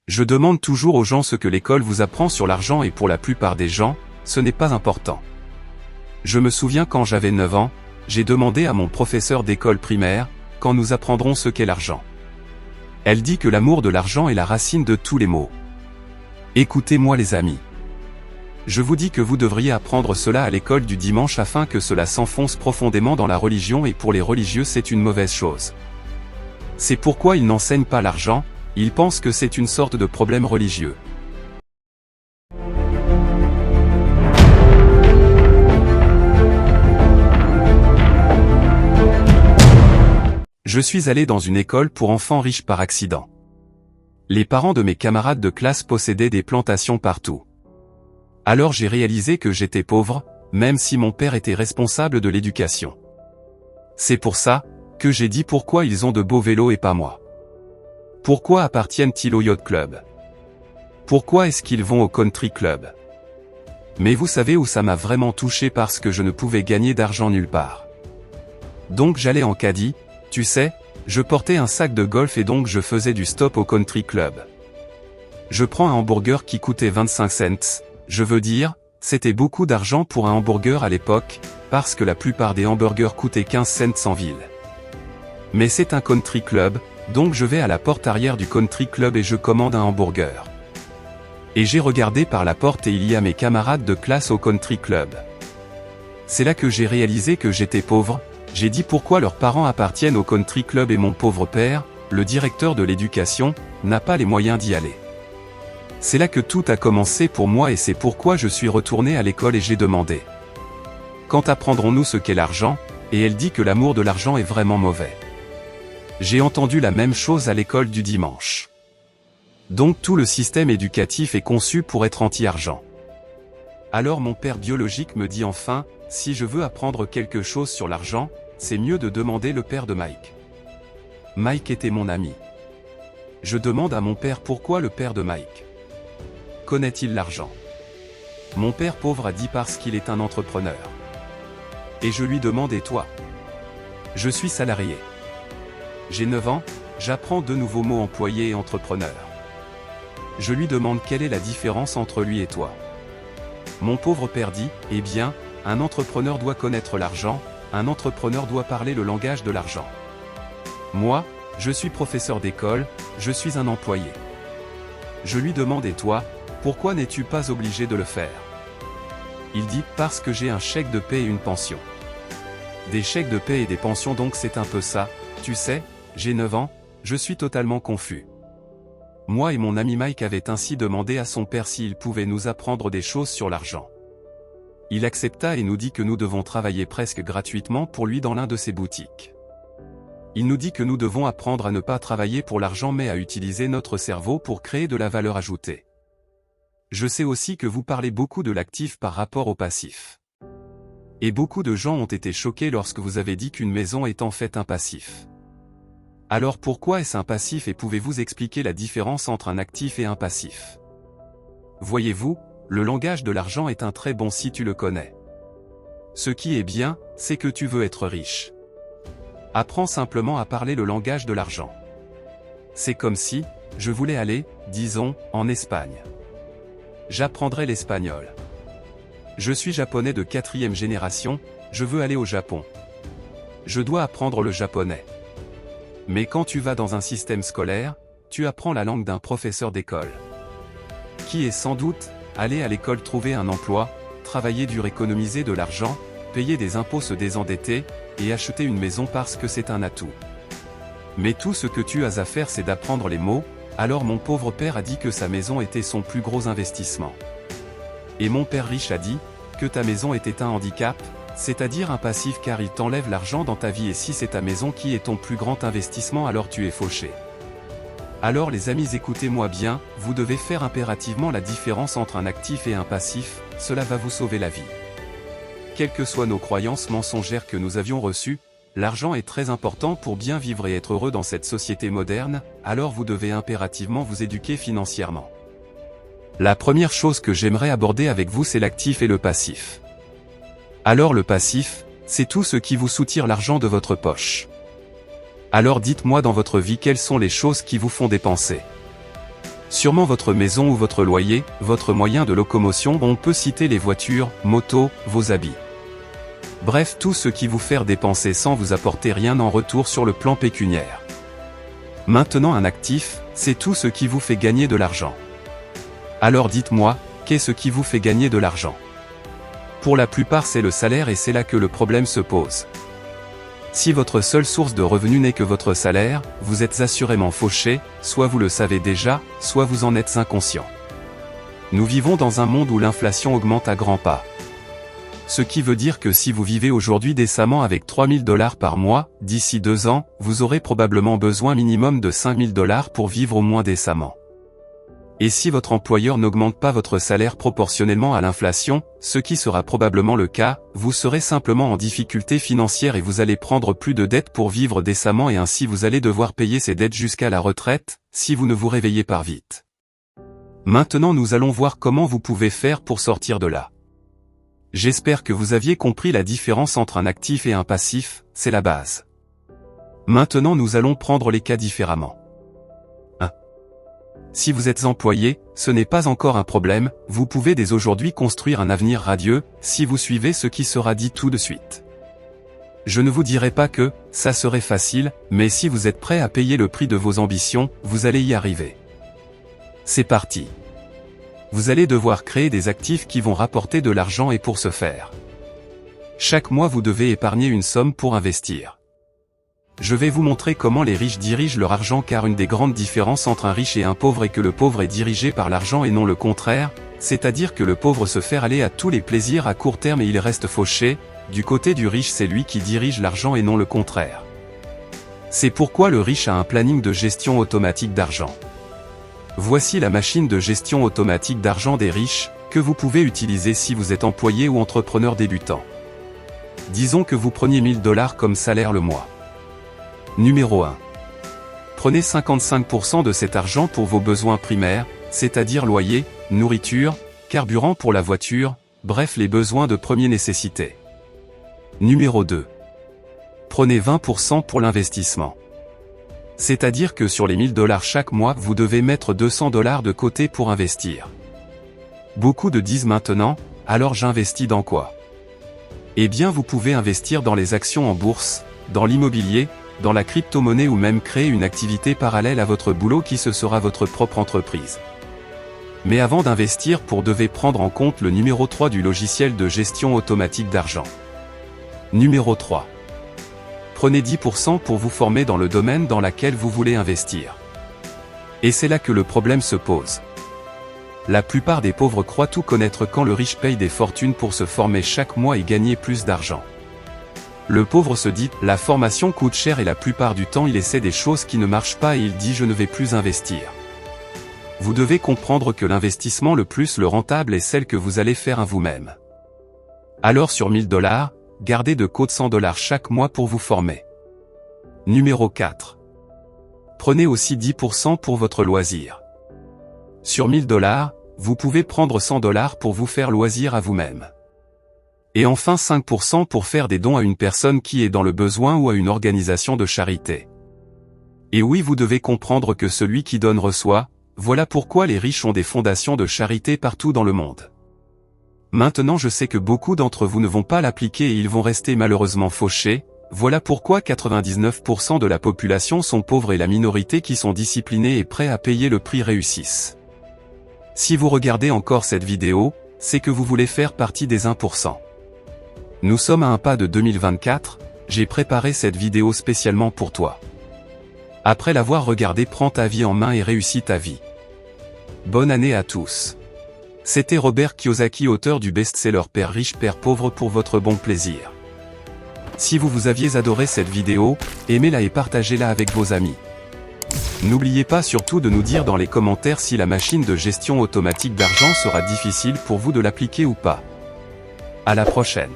Je demande toujours aux gens ce que l'école vous apprend sur l'argent et pour la plupart des gens, ce n'est pas important. Je me souviens quand j'avais 9 ans, j'ai demandé à mon professeur d'école primaire, quand nous apprendrons ce qu'est l'argent. Elle dit que l'amour de l'argent est la racine de tous les maux. Écoutez-moi les amis. Je vous dis que vous devriez apprendre cela à l'école du dimanche afin que cela s'enfonce profondément dans la religion et pour les religieux c'est une mauvaise chose. C'est pourquoi ils n'enseignent pas l'argent, ils pensent que c'est une sorte de problème religieux. Je suis allé dans une école pour enfants riches par accident. Les parents de mes camarades de classe possédaient des plantations partout. Alors j'ai réalisé que j'étais pauvre, même si mon père était responsable de l'éducation. C'est pour ça que j'ai dit pourquoi ils ont de beaux vélos et pas moi. Pourquoi appartiennent-ils au yacht club? Pourquoi est-ce qu'ils vont au country club? Mais vous savez où ça m'a vraiment touché parce que je ne pouvais gagner d'argent nulle part. Donc j'allais en caddie, tu sais, je portais un sac de golf et donc je faisais du stop au country club. Je prends un hamburger qui coûtait 25 cents, je veux dire, c'était beaucoup d'argent pour un hamburger à l'époque, parce que la plupart des hamburgers coûtaient 15 cents en ville. Mais c'est un country club, donc je vais à la porte arrière du country club et je commande un hamburger. Et j'ai regardé par la porte et il y a mes camarades de classe au country club. C'est là que j'ai réalisé que j'étais pauvre. J'ai dit pourquoi leurs parents appartiennent au country club et mon pauvre père, le directeur de l'éducation, n'a pas les moyens d'y aller. C'est là que tout a commencé pour moi et c'est pourquoi je suis retourné à l'école et j'ai demandé. Quand apprendrons-nous ce qu'est l'argent? Et elle dit que l'amour de l'argent est vraiment mauvais. J'ai entendu la même chose à l'école du dimanche. Donc tout le système éducatif est conçu pour être anti-argent. Alors mon père biologique me dit enfin, si je veux apprendre quelque chose sur l'argent, c'est mieux de demander le père de Mike. Mike était mon ami. Je demande à mon père pourquoi le père de Mike. Connaît-il l'argent? Mon père pauvre a dit parce qu'il est un entrepreneur. Et je lui demande et toi? Je suis salarié. J'ai 9 ans, j'apprends de nouveaux mots employés et entrepreneur. Je lui demande quelle est la différence entre lui et toi. Mon pauvre père dit, eh bien, un entrepreneur doit connaître l'argent, un entrepreneur doit parler le langage de l'argent. Moi, je suis professeur d'école, je suis un employé. Je lui demande et toi, pourquoi n'es-tu pas obligé de le faire? Il dit, parce que j'ai un chèque de paie et une pension. Des chèques de paie et des pensions donc c'est un peu ça, tu sais, j'ai 9 ans, je suis totalement confus. Moi et mon ami Mike avaient ainsi demandé à son père s'il pouvait nous apprendre des choses sur l'argent. Il accepta et nous dit que nous devons travailler presque gratuitement pour lui dans l'un de ses boutiques. Il nous dit que nous devons apprendre à ne pas travailler pour l'argent mais à utiliser notre cerveau pour créer de la valeur ajoutée. Je sais aussi que vous parlez beaucoup de l'actif par rapport au passif. Et beaucoup de gens ont été choqués lorsque vous avez dit qu'une maison est en fait un passif. Alors pourquoi est-ce un passif et pouvez-vous expliquer la différence entre un actif et un passif? Voyez-vous, le langage de l'argent est un très bon si tu le connais. Ce qui est bien, c'est que tu veux être riche. Apprends simplement à parler le langage de l'argent. C'est comme si, je voulais aller, disons, en Espagne. J'apprendrai l'espagnol. Je suis japonais de 4e génération, je veux aller au Japon. Je dois apprendre le japonais. Mais quand tu vas dans un système scolaire, tu apprends la langue d'un professeur d'école. Qui est sans doute, aller à l'école trouver un emploi, travailler dur, économiser de l'argent, payer des impôts, se désendetter, et acheter une maison parce que c'est un atout. Mais tout ce que tu as à faire c'est d'apprendre les mots, alors mon pauvre père a dit que sa maison était son plus gros investissement. Et mon père riche a dit, que ta maison était un handicap, c'est-à-dire un passif car il t'enlève l'argent dans ta vie et si c'est ta maison qui est ton plus grand investissement alors tu es fauché. Alors les amis écoutez-moi bien, vous devez faire impérativement la différence entre un actif et un passif, cela va vous sauver la vie. Quelles que soient nos croyances mensongères que nous avions reçues, l'argent est très important pour bien vivre et être heureux dans cette société moderne, alors vous devez impérativement vous éduquer financièrement. La première chose que j'aimerais aborder avec vous c'est l'actif et le passif. Alors le passif, c'est tout ce qui vous soutire l'argent de votre poche. Alors dites-moi dans votre vie quelles sont les choses qui vous font dépenser. Sûrement votre maison ou votre loyer, votre moyen de locomotion, on peut citer les voitures, motos, vos habits. Bref, tout ce qui vous fait dépenser sans vous apporter rien en retour sur le plan pécuniaire. Maintenant un actif, c'est tout ce qui vous fait gagner de l'argent. Alors dites-moi, qu'est-ce qui vous fait gagner de l'argent? Pour la plupart c'est le salaire et c'est là que le problème se pose. Si votre seule source de revenus n'est que votre salaire, vous êtes assurément fauché, soit vous le savez déjà, soit vous en êtes inconscient. Nous vivons dans un monde où l'inflation augmente à grands pas. Ce qui veut dire que si vous vivez aujourd'hui décemment avec 3 000 $ par mois, d'ici 2 ans, vous aurez probablement besoin minimum de 5 000 $ pour vivre au moins décemment. Et si votre employeur n'augmente pas votre salaire proportionnellement à l'inflation, ce qui sera probablement le cas, vous serez simplement en difficulté financière et vous allez prendre plus de dettes pour vivre décemment et ainsi vous allez devoir payer ces dettes jusqu'à la retraite, si vous ne vous réveillez pas vite. Maintenant nous allons voir comment vous pouvez faire pour sortir de là. J'espère que vous aviez compris la différence entre un actif et un passif, c'est la base. Maintenant nous allons prendre les cas différemment. Si vous êtes employé, ce n'est pas encore un problème, vous pouvez dès aujourd'hui construire un avenir radieux, si vous suivez ce qui sera dit tout de suite. Je ne vous dirai pas que, ça serait facile, mais si vous êtes prêt à payer le prix de vos ambitions, vous allez y arriver. C'est parti. Vous allez devoir créer des actifs qui vont rapporter de l'argent et pour ce faire, chaque mois vous devez épargner une somme pour investir. Je vais vous montrer comment les riches dirigent leur argent car une des grandes différences entre un riche et un pauvre est que le pauvre est dirigé par l'argent et non le contraire, c'est-à-dire que le pauvre se fait aller à tous les plaisirs à court terme et il reste fauché, du côté du riche c'est lui qui dirige l'argent et non le contraire. C'est pourquoi le riche a un planning de gestion automatique d'argent. Voici la machine de gestion automatique d'argent des riches, que vous pouvez utiliser si vous êtes employé ou entrepreneur débutant. Disons que vous preniez 1 000 $ comme salaire le mois. Numéro 1. Prenez 55% de cet argent pour vos besoins primaires, c'est-à-dire loyer, nourriture, carburant pour la voiture, bref les besoins de première nécessité. Numéro 2. Prenez 20% pour l'investissement. C'est-à-dire que sur les 1 000 $ chaque mois, vous devez mettre 200 $ de côté pour investir. Beaucoup de disent maintenant, alors j'investis dans quoi? Eh bien vous pouvez investir dans les actions en bourse, dans l'immobilier, dans la crypto-monnaie ou même créer une activité parallèle à votre boulot qui se sera votre propre entreprise. Mais avant d'investir, vous devez prendre en compte le numéro 3 du logiciel de gestion automatique d'argent. Numéro 3. Prenez 10% pour vous former dans le domaine dans lequel vous voulez investir. Et c'est là que le problème se pose. La plupart des pauvres croient tout connaître quand le riche paye des fortunes pour se former chaque mois et gagner plus d'argent. Le pauvre se dit, la formation coûte cher et la plupart du temps il essaie des choses qui ne marchent pas et il dit je ne vais plus investir. Vous devez comprendre que l'investissement le plus rentable est celle que vous allez faire à vous-même. Alors sur 1 000 $, gardez de côté 100 $ chaque mois pour vous former. Numéro 4. Prenez aussi 10% pour votre loisir. Sur 1 000 $, vous pouvez prendre 100 $ pour vous faire loisir à vous-même. Et enfin 5% pour faire des dons à une personne qui est dans le besoin ou à une organisation de charité. Et oui, vous devez comprendre que celui qui donne reçoit, voilà pourquoi les riches ont des fondations de charité partout dans le monde. Maintenant je sais que beaucoup d'entre vous ne vont pas l'appliquer et ils vont rester malheureusement fauchés, voilà pourquoi 99% de la population sont pauvres et la minorité qui sont disciplinés et prêts à payer le prix réussissent. Si vous regardez encore cette vidéo, c'est que vous voulez faire partie des 1%. Nous sommes à un pas de 2024, j'ai préparé cette vidéo spécialement pour toi. Après l'avoir regardée, prends ta vie en main et réussis ta vie. Bonne année à tous. C'était Robert Kiyosaki, auteur du best-seller Père riche, Père pauvre, pour votre bon plaisir. Si vous aviez adoré cette vidéo, aimez-la et partagez-la avec vos amis. N'oubliez pas surtout de nous dire dans les commentaires si la machine de gestion automatique d'argent sera difficile pour vous de l'appliquer ou pas. À la prochaine.